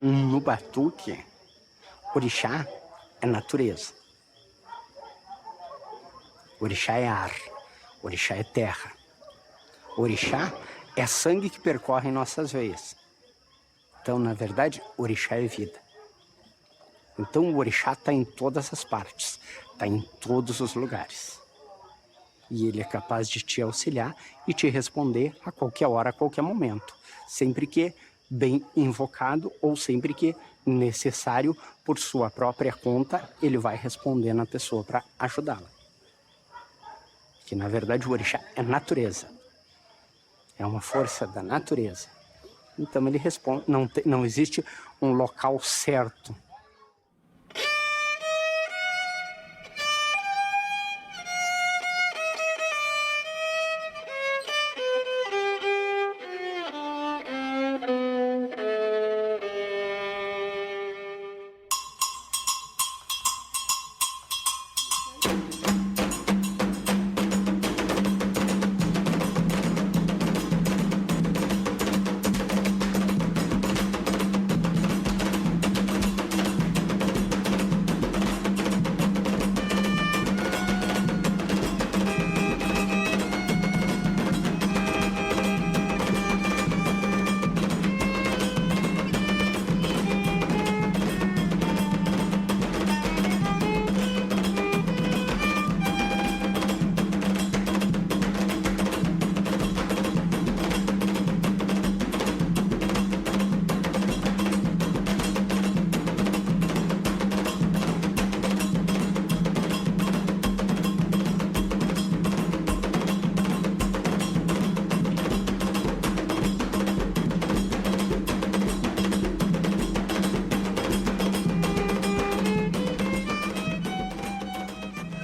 No batuque, orixá é natureza. Orixá é ar. Orixá é terra. Orixá é sangue que percorre em nossas veias. Então, na verdade, orixá é vida. Então, o orixá está em todas as partes, está em todos os lugares. E ele é capaz de te auxiliar e te responder a qualquer hora, a qualquer momento. Sempre que bem invocado ou sempre que necessário, por sua própria conta, ele vai responder na pessoa para ajudá-la. Que, na verdade, o orixá é natureza. É uma força da natureza. Então, ele responde. Não existe um local certo.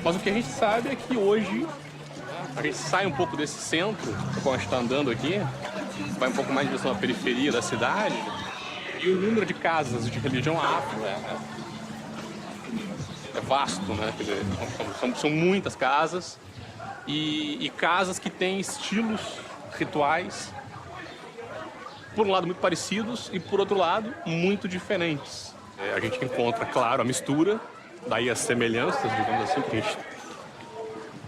Mas o que a gente sabe é que hoje a gente sai um pouco desse centro, como a gente está andando aqui, vai um pouco mais em direção à periferia da cidade, e o número de casas de religião afro é vasto, né? Quer dizer, são muitas casas e casas que têm estilos rituais, por um lado muito parecidos e por outro lado muito diferentes. A gente encontra, claro, a mistura, daí as semelhanças, digamos assim, que a gente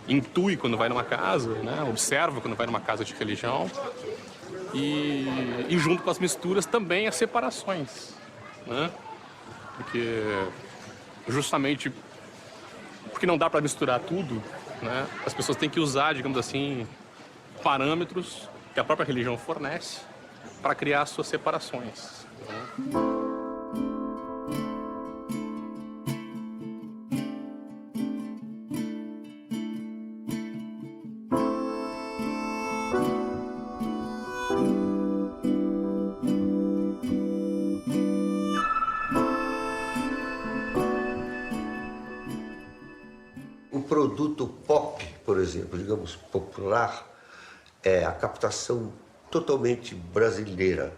intui quando vai numa casa, né? Observa quando vai numa casa de religião. E junto com as misturas também as separações, né? Porque justamente porque não dá para misturar tudo, né? As pessoas têm que usar, digamos assim, parâmetros que a própria religião fornece para criar suas separações, né? O produto pop, por exemplo, digamos popular, é a captação totalmente brasileira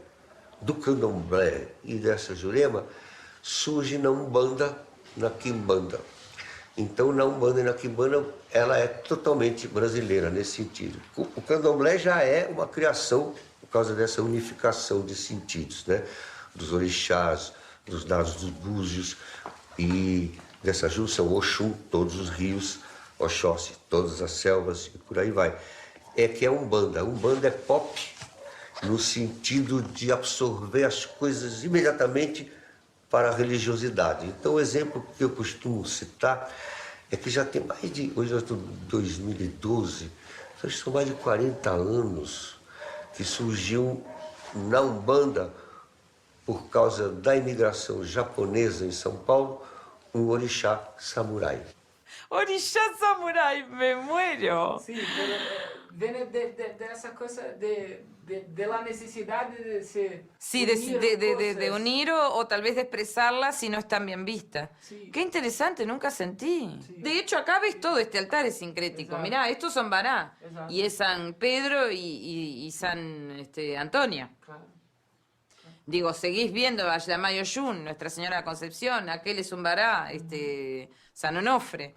do candomblé e dessa jurema, surge na Umbanda, na Quimbanda. Então, na Umbanda e na Quimbanda, ela é totalmente brasileira nesse sentido. O candomblé já é uma criação por causa dessa unificação de sentidos, né? Dos orixás, dos dados dos búzios e dessa junção Oxum, todos os rios, Oxóssi, todas as selvas e por aí vai. É que é Umbanda. Umbanda é pop no sentido de absorver as coisas imediatamente para a religiosidade. Então, o exemplo que eu costumo citar é que já tem mais de... Hoje nós estamos em 2012, então são mais de 40 anos que surgiu na Umbanda, por causa da imigração japonesa em São Paulo, un orixá samurai. Orixá samurai, me muero. Sí, pero viene de esa cosa de la necesidad de se Sí, unir de cosas. unir o tal vez de expresarla si no es tan bien vista. Sí. Qué interesante, nunca sentí. Sí. De hecho, acá ves todo, este altar es sincrético. Exacto. Mirá, estos son Bará. Exacto. Y es San Pedro y San Antonia. Claro. Digo, seguís viendo a Yamayoyun, Nuestra Señora de la Concepción, aquel es un Bará, San Onofre.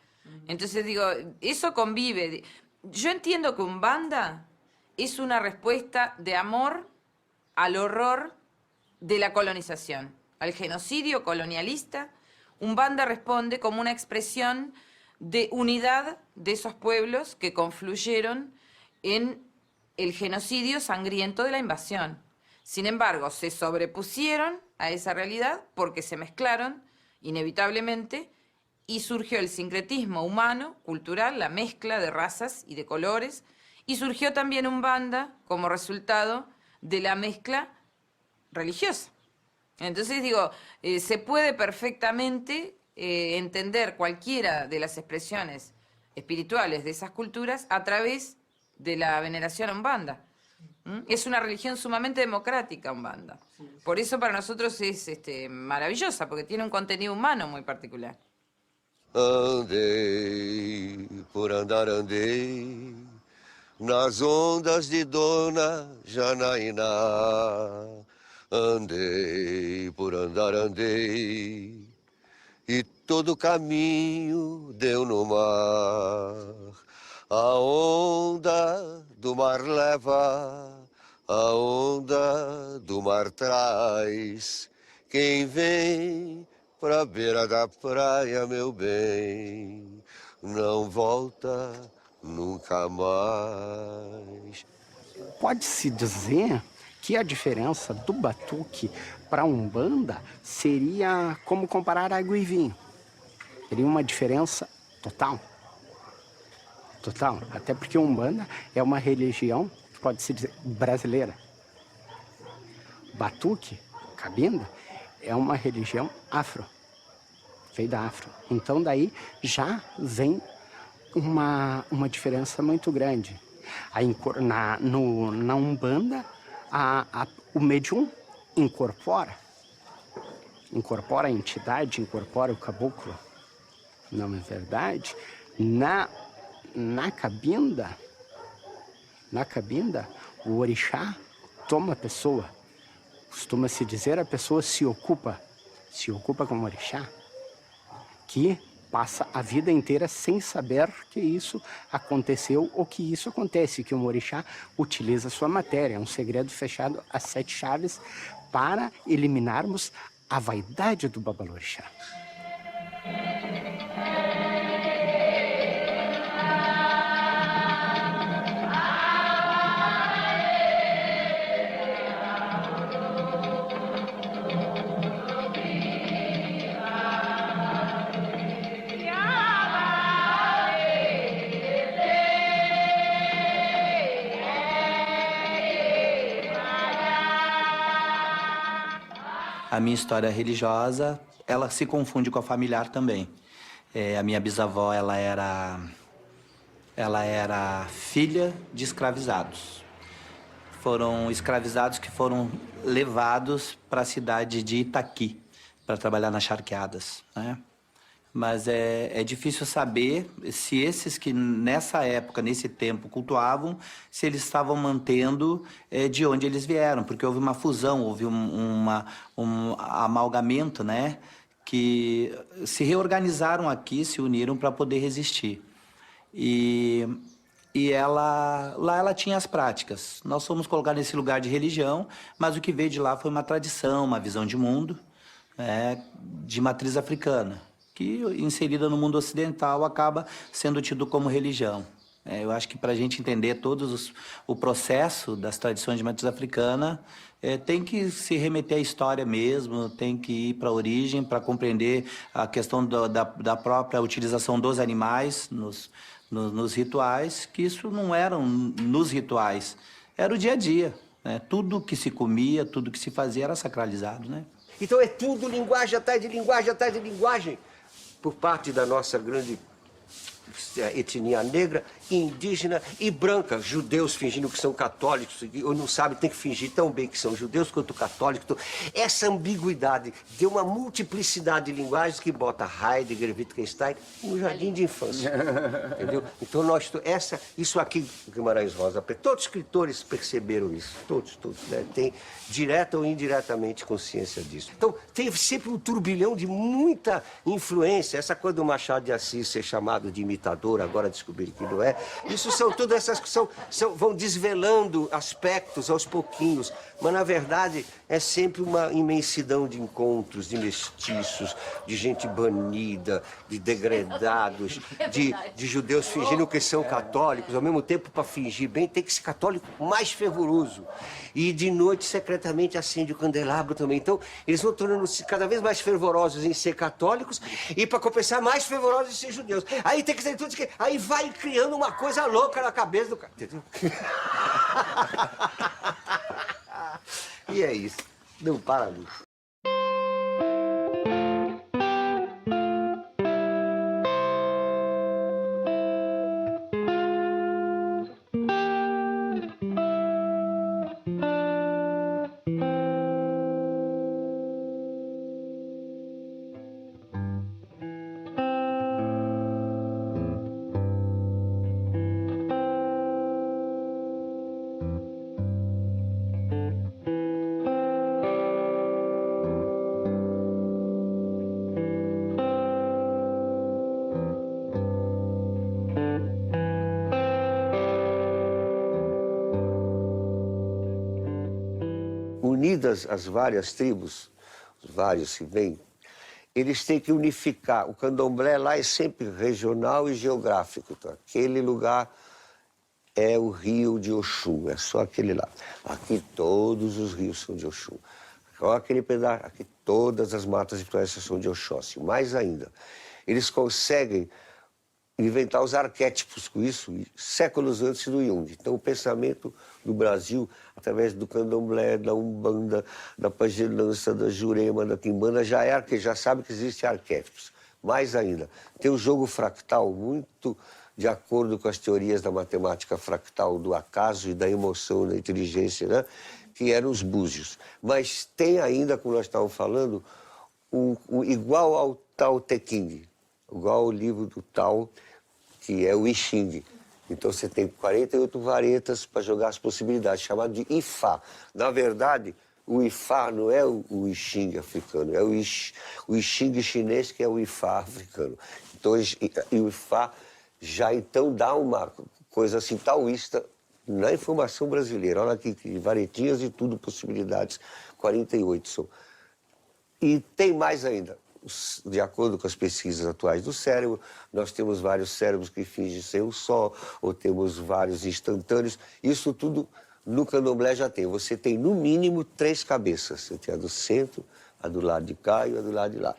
Entonces digo, eso convive. Yo entiendo que Umbanda es una respuesta de amor al horror de la colonización. al genocidio colonialista, Umbanda responde como una expresión de unidad de esos pueblos que confluyeron en el genocidio sangriento de la invasión. Sin embargo, se sobrepusieron a esa realidad porque se mezclaron inevitablemente y surgió el sincretismo humano, cultural, la mezcla de razas y de colores, y surgió también Umbanda como resultado de la mezcla religiosa. Entonces digo, se puede perfectamente entender cualquiera de las expresiones espirituales de esas culturas a través de la veneración a Umbanda. Es una religión sumamente democrática, Umbanda. Por eso para nosotros es maravillosa, porque tiene un contenido humano muy particular. Andei, por andar andei, nas ondas de Dona Janaína. Andei, por andar andei, e todo caminho deu no mar. A onda do mar leva, a onda do mar traz. Quem vem pra beira da praia, meu bem, não volta nunca mais. Pode-se dizer que a diferença do batuque para a Umbanda seria como comparar água e vinho. Seria uma diferença total. Total. Até porque a Umbanda é uma religião, pode-se dizer, brasileira. Batuque, cabinda, é uma religião afro. Veio da Afro. Então daí já vem uma diferença muito grande. Na Umbanda, o médium incorpora a entidade, incorpora o caboclo. Não é verdade? Na cabinda, o orixá toma a pessoa. Costuma-se dizer, a pessoa se ocupa como orixá, que passa a vida inteira sem saber que isso aconteceu ou que isso acontece, que um orixá utiliza sua matéria. É um segredo fechado a 7 chaves para eliminarmos a vaidade do babalorixá. A minha história religiosa, ela se confunde com a familiar também. A minha bisavó, ela era filha de escravizados. Foram escravizados que foram levados para a cidade de Itaqui, para trabalhar nas charqueadas, né? Mas é difícil saber se esses que nessa época, nesse tempo, cultuavam, se eles estavam mantendo de onde eles vieram, porque houve uma fusão, houve um amalgamento, né? Que se reorganizaram aqui, se uniram para poder resistir. E lá ela tinha as práticas. Nós fomos colocar nesse lugar de religião, mas o que veio de lá foi uma tradição, uma visão de mundo, de matriz africana, que inserida no mundo ocidental acaba sendo tido como religião. Eu acho que para a gente entender o processo das tradições de matriz africana, tem que se remeter à história mesmo, tem que ir para a origem para compreender a questão da própria utilização dos animais nos rituais, que isso não eram nos rituais, era o dia a dia, né? Tudo que se comia, tudo que se fazia era sacralizado, né? Então é tudo linguagem atrás de linguagem atrás de linguagem. Por parte da nossa grande etnia negra, indígena e branca, judeus fingindo que são católicos, ou não sabem, tem que fingir tão bem que são judeus quanto católicos. Essa ambiguidade deu uma multiplicidade de linguagens que bota Heidegger, Wittgenstein no jardim de infância. Entendeu? Então isso aqui, Guimarães Rosa Preto, todos os escritores perceberam isso, todos, né? Tem direta ou indiretamente consciência disso. Então teve sempre um turbilhão de muita influência. Essa coisa do Machado de Assis ser chamado de imitador, agora descobrir que não é. Isso são todas essas que vão desvelando aspectos aos pouquinhos Mas, na verdade, é sempre uma imensidão de encontros, de mestiços, de gente banida, de degredados, de judeus fingindo que são católicos. Ao mesmo tempo, para fingir bem, tem que ser católico mais fervoroso. E, de noite, secretamente, acende o candelabro também. Então, eles vão tornando-se cada vez mais fervorosos em ser católicos e, para compensar, mais fervorosos em ser judeus. Aí tem que ser tudo que... Aí vai criando uma coisa louca na cabeça do cara, entendeu? E é isso. Não para nisso. Unidas as várias tribos, os vários se vêm, eles têm que unificar. O candomblé lá é sempre regional e geográfico. Então, aquele lugar é o rio de Oxum, é só aquele lá. Aqui todos os rios são de Oxum. Só aquele pedaço, aqui todas as matas de floresta são de Oxóssi. Mais ainda, eles conseguem inventar os arquétipos com isso séculos antes do Jung. Então, o pensamento do Brasil, através do candomblé, da umbanda, da pagelança, da jurema, da quimbanda, já sabe que existem arquétipos. Mais ainda, tem um jogo fractal muito de acordo com as teorias da matemática fractal, do acaso e da emoção, da inteligência, né? Que eram os búzios. Mas tem ainda, como nós estávamos falando, o igual ao Tao Te Ching, igual ao livro do Tao, que é o I Ching. Então você tem 48 varetas para jogar as possibilidades, chamado de Ifá. Na verdade, o Ifá não é o I Ching africano, é o I Ching chinês, que é o Ifá africano. Então, e o Ifá já então dá uma coisa assim taoísta na informação brasileira. Olha aqui, varetinhas e tudo, possibilidades, 48 são. E tem mais ainda. De acordo com as pesquisas atuais do cérebro, nós temos vários cérebros que fingem ser um só, ou temos vários instantâneos. Isso tudo no candomblé já tem. Você tem, no mínimo, 3 cabeças. Você tem a do centro, a do lado de cá e a do lado de lá.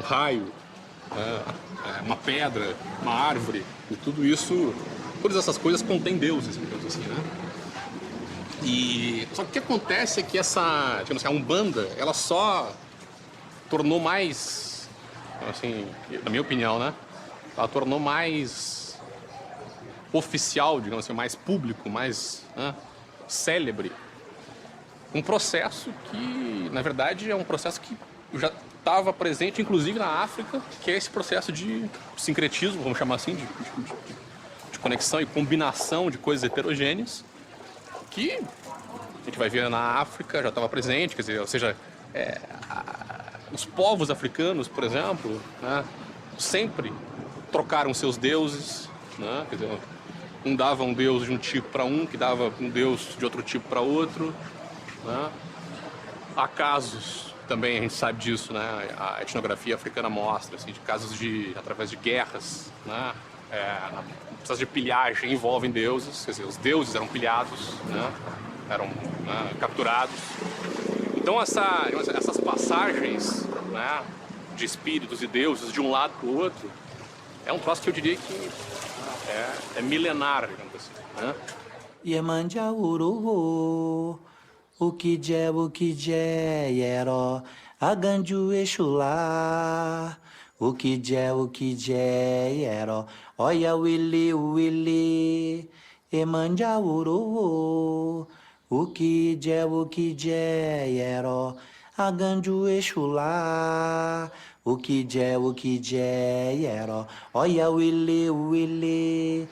Raio, uma pedra, uma árvore, e tudo isso, todas essas coisas contêm deuses, digamos assim, né? E só que o que acontece é que essa, digamos assim, a Umbanda, ela só tornou mais, assim, na minha opinião, né? Ela tornou mais oficial, digamos assim, mais público, mais, né, célebre, um processo que, na verdade, é um processo que já estava presente, inclusive na África, que é esse processo de sincretismo, vamos chamar assim, de conexão e combinação de coisas heterogêneas, que a gente vai ver na África, já estava presente, quer dizer, ou seja, os povos africanos, por exemplo, né, sempre trocaram seus deuses, né, quer dizer, um dava um deus de um tipo para um, que dava um deus de outro tipo para outro, né. Há casos também, a gente sabe disso, né? A etnografia africana mostra, assim, de casos através de guerras, né? Processos de pilhagem envolvem deuses, quer dizer, os deuses eram pilhados, né? Eram, né, capturados. Então essas passagens, né, de espíritos e deuses de um lado para o outro é um troço que eu diria que é milenar, digamos assim, né? Iemanjá Urô, o que é, Yeró, Aganju Exulá, o que é, Yeró, Oia Willi, Iemanjá Urô, o que é, Yeró, Aganju Exulá, o que é, yero, olha o ele.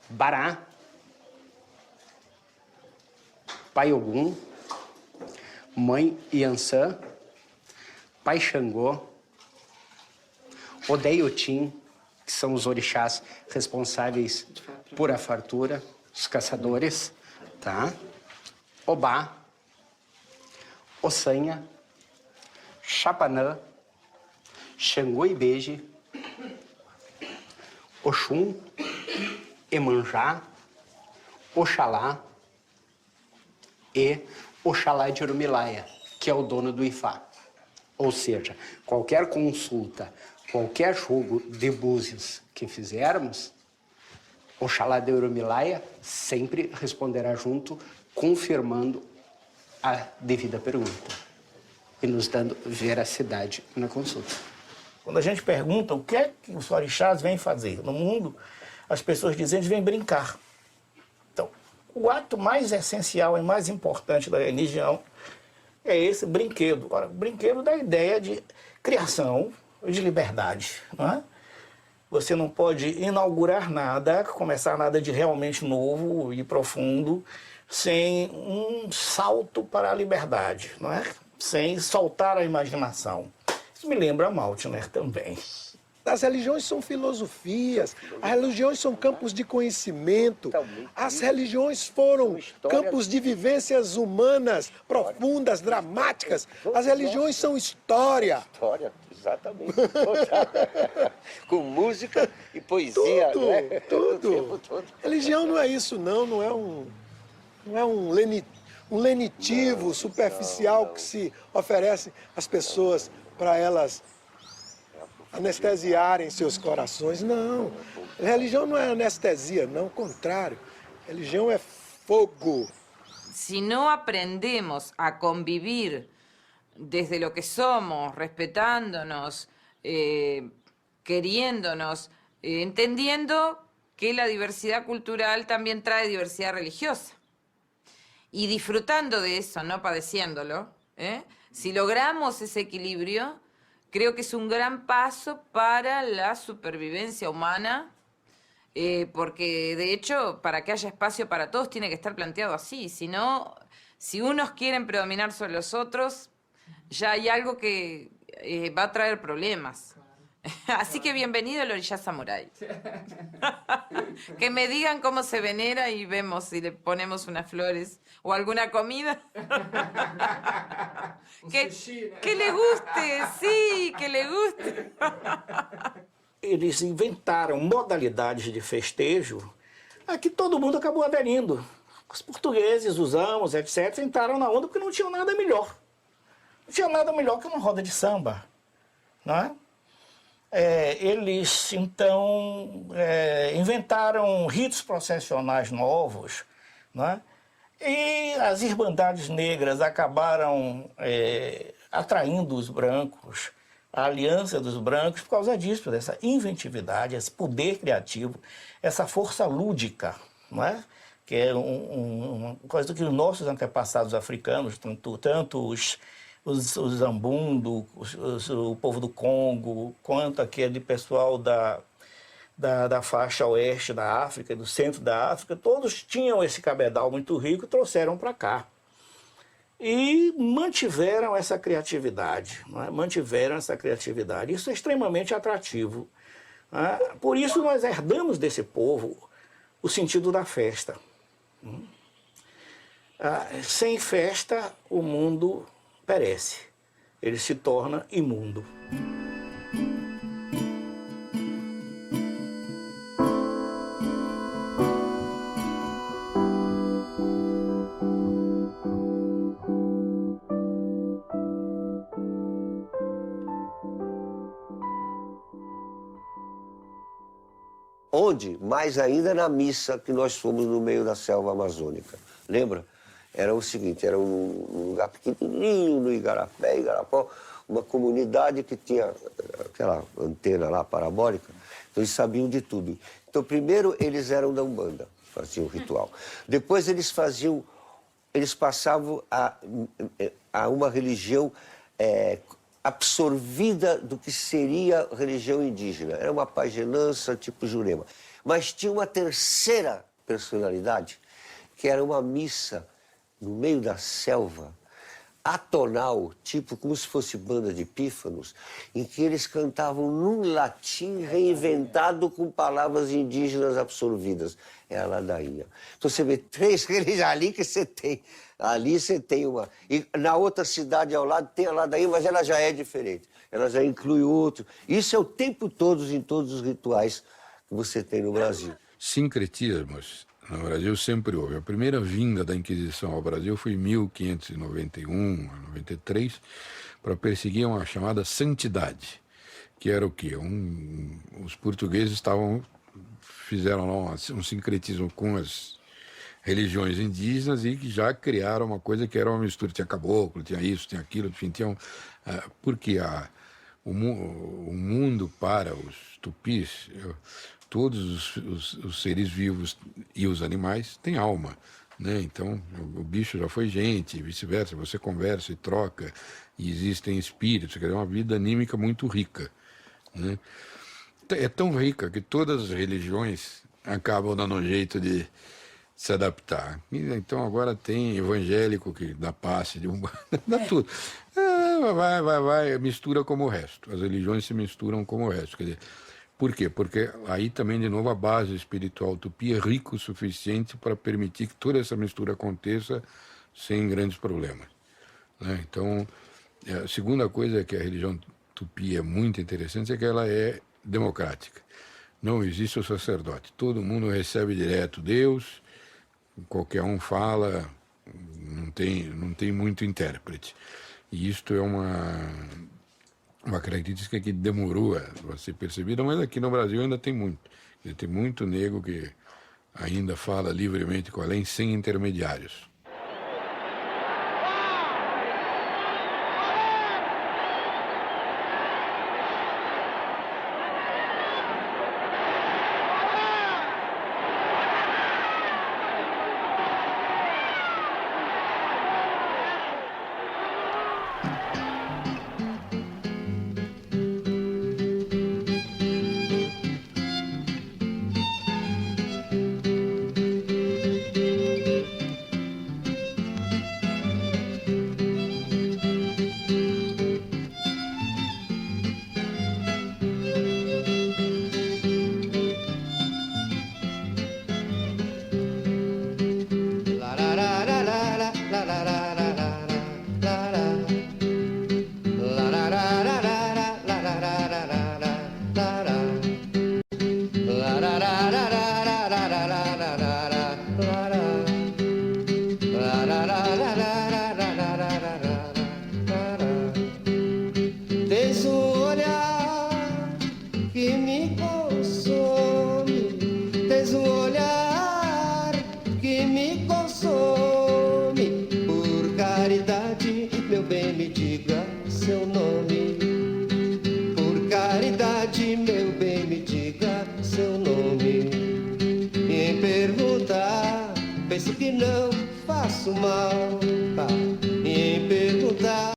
Bará, Pai Ogum, Mãe Iansã, Pai Xangô, Odeiotim, que são os orixás responsáveis por a fartura, os caçadores, tá? Obá, Ossanha, Chapanã, Xangô e Beije, Oxum, Emanjá, Oxalá e Oxalá de Urumilaia, que é o dono do Ifá. Ou seja, qualquer consulta, qualquer jogo de búzios que fizermos, Oxalá de Urumilaia sempre responderá junto, confirmando a devida pergunta e nos dando veracidade na consulta. Quando a gente pergunta o que é que os orixás vêm fazer no mundo, as pessoas dizem que vêm brincar. Então, o ato mais essencial e mais importante da religião é esse brinquedo. Ora, brinquedo da ideia de criação, de liberdade, não é? Você não pode inaugurar nada, começar nada de realmente novo e profundo, sem um salto para a liberdade, não é? Sem soltar a imaginação. Isso me lembra Maltner também. As religiões são filosofias, as religiões são campos de conhecimento, as religiões foram campos de vivências humanas, profundas, dramáticas. As religiões são história. História, exatamente. Com música e poesia, Tudo, né? tudo. O tempo todo. Religião não é isso, não é um lenitivo superficial que se oferece às pessoas para elas anestesiarem seus corações. Não, religião não é anestesia, não, ao contrário. Religião é fogo. Si no aprendemos a convivir desde lo que somos, respetándonos, queriéndonos, entendiendo que la diversidad cultural también trae diversidad religiosa. Y disfrutando de eso, no padeciéndolo, si logramos ese equilibrio, creo que es un gran paso para la supervivencia humana, porque de hecho, para que haya espacio para todos, tiene que estar planteado así. Si no, si unos quieren predominar sobre los otros, ya hay algo que va a traer problemas. Así que bienvenido el orixá samurái. Que me digan cómo se venera y vemos si le ponemos unas flores o alguna comida. Que le guste, sí, que le guste. Eles inventaram modalidades de festejo a que todo mundo acabou aderindo. Os portugueses, os amos, etc., entraram na onda porque não tinham nada melhor. Não tinha nada melhor que uma roda de samba, não é? Eles, então, inventaram ritos processionais novos, não é? E as irmandades negras acabaram atraindo os brancos, a aliança dos brancos, por causa disso, dessa inventividade, esse poder criativo, essa força lúdica, não é? Que é uma coisa que os nossos antepassados africanos, tanto os Zambundo, o povo do Congo, quanto aquele pessoal da faixa oeste da África, do centro da África, todos tinham esse cabedal muito rico e trouxeram para cá. E mantiveram essa criatividade, não é? Mantiveram essa criatividade. Isso é extremamente atrativo. Não é? Por isso nós herdamos desse povo o sentido da festa. Sem festa, o mundo perece, ele se torna imundo. Onde? Mais ainda na missa que nós fomos no meio da selva amazônica. Lembra? Era o seguinte, era um lugar pequenininho no Igarapó, uma comunidade que tinha aquela antena lá parabólica, então eles sabiam de tudo. Então primeiro eles eram da Umbanda, faziam o ritual. Depois eles passavam a uma religião absorvida do que seria religião indígena. Era uma pagenança tipo Jurema. Mas tinha uma terceira personalidade, que era uma missa no meio da selva, atonal, tipo como se fosse banda de pífanos, em que eles cantavam num latim reinventado com palavras indígenas absorvidas. É a ladainha. Então você vê 3 religiões ali que você tem. Ali você tem uma... E na outra cidade ao lado tem a ladainha, mas ela já é diferente. Ela já inclui outro. Isso é o tempo todo em todos os rituais que você tem no Brasil. Sincretismos no Brasil sempre houve. A primeira vinda da Inquisição ao Brasil foi em 1591, 93, para perseguir uma chamada santidade, que era o quê? Os portugueses fizeram lá um sincretismo com as religiões indígenas e que já criaram uma coisa que era uma mistura. Tinha caboclo, tinha isso, tinha aquilo, enfim, porque o mundo para os tupis... Todos os seres vivos e os animais têm alma, né? Então, o bicho já foi gente, vice-versa. Você conversa e troca, e existem espíritos. Quer dizer, é uma vida anímica muito rica, né? É tão rica que todas as religiões acabam dando um jeito de se adaptar. Então, agora tem evangélico que dá passe, dá tudo. Vai, mistura como o resto. As religiões se misturam como o resto. Quer dizer, por quê? Porque aí também, de novo, a base espiritual tupi é rica o suficiente para permitir que toda essa mistura aconteça sem grandes problemas, né? Então, a segunda coisa que a religião tupi é muito interessante é que ela é democrática. Não existe o sacerdote. Todo mundo recebe direto Deus, qualquer um fala, não tem muito intérprete. E isto é uma característica que demorou a ser percebida, mas aqui no Brasil ainda tem muito. Tem muito nego que ainda fala livremente com a lei sem intermediários. Tens um olhar que me consome, tens um olhar que me consome. Por caridade, meu bem, me diga seu nome. Por caridade, meu bem, me diga seu nome. E em perguntar, penso que não faço mal. E em perguntar